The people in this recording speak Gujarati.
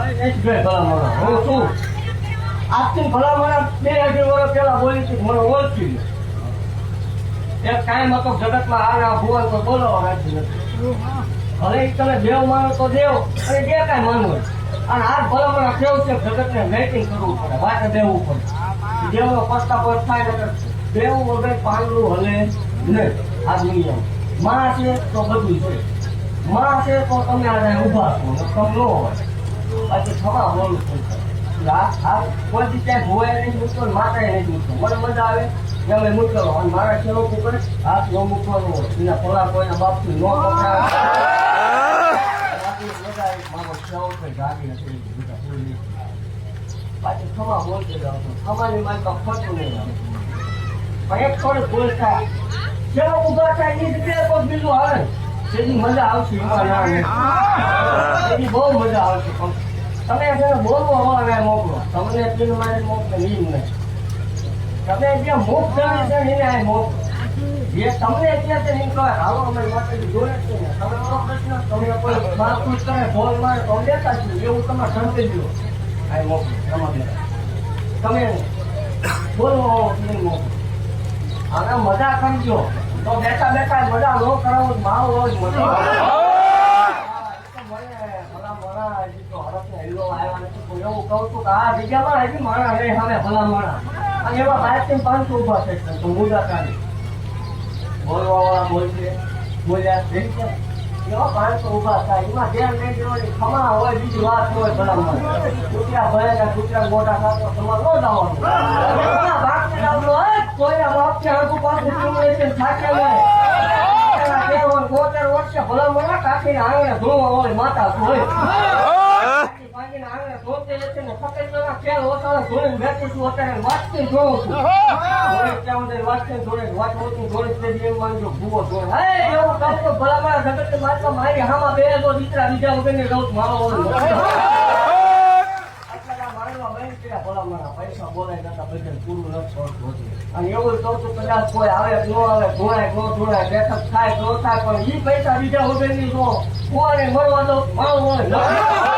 હું છું આજથી ભલામણ 2-2.5 વર્ષ પહેલા બોલી હતી મને ઓળખી લે એક કાયમ હતો જગતમાં આ ભુવન તો બોલાવા રાખી નથી હવે તમે દેવ માનો તો દેવ અને જે કાંઈ માનવું અને આ ભલામણ કેવું છે જગતને મેટિંગ કરવું પડે વાતે દેવું પડે દેવનો પસ્તાપ થાય ને દેવ વગર પાંદડું હલે નહીં આ દુનિયામાં માં છે તો બધું છે માં છે તો તમે આ ઉભા છો તમે ન હોય પછી થવા બોલું કોઈ દી ક્યાંય ભોવાય નહીં મૂકતો માતાએ નહીં મૂકતો મને મજા આવે કે અમે મૂકેલો અને મારા ખેડૂત ઉપર હાથ ન મૂકવાનો હોય એના પલા કોઈના બાપથી ન પકડાય મારો ખેડૂત જાગી નથી પાછી થવા બોલતો જાવ થવાની મારે તો ખોટું નહીં આવે પણ એક થોડી ભૂલ થાય ચલો ઉભા થાય એ રીતે કોઈ બીજું આવે તેની મજા આવશે એની બહુ મજા આવશે પણ તમે છે બોલવો હવે મોકલો તમને એટલી મારે મોકલે નહીં નહીં તમે જે મુખ જમી છે એને આ મોકલો જે તમને અત્યારે નીકળો હાલો અમે માતાજી જોડે છે ને તમે તો પ્રશ્ન તમને કોઈ માથું કરે બોલ મારે તો દેતા છું એવું તમે સમજી દો આ મોકલો તમારે તમે બોલવો નહીં મોકલો અને મજા કરજો તો બેઠા બેઠા મજા ન કરાવો માવો હોય મજા એવું કહું છું કે આ જગ્યામાં હજી માણા રે હવે ભલા માણા અને એવા 500 ઉભા છે તો મુદા કાઢી બોલવા વાળા બોલશે બોલ્યા એવા 500 ઉભા થાય એમાં ધ્યાન નહીં દેવાની ખમા હોય બીજી વાત હોય ભલા માણા કૂતરા ભરેલા કૂતરા મોટા ખાતો તમારે ન જવાનું ભાગને લાવલો હોય કોઈના બાપથી આખું પાછું ચૂમડે છે થાકે નહીં 70 વર્ષે ભલા માણા કાકીને આંગણે ધોવા હોય માતા હોય વાંચતી જોઉં છું મારી હામાં બે દીકરા બીજા વગર રહું મારો પૈસા બોલાય જતા બધા પૂરું નથી અને એવું કહું છું કદાચ કોઈ આવે ન આવે ધોળાય ન ધોળાય બેઠક થાય ન થાય પણ એ પૈસા બીજા વગર ની જો કોને મળવા દો મારું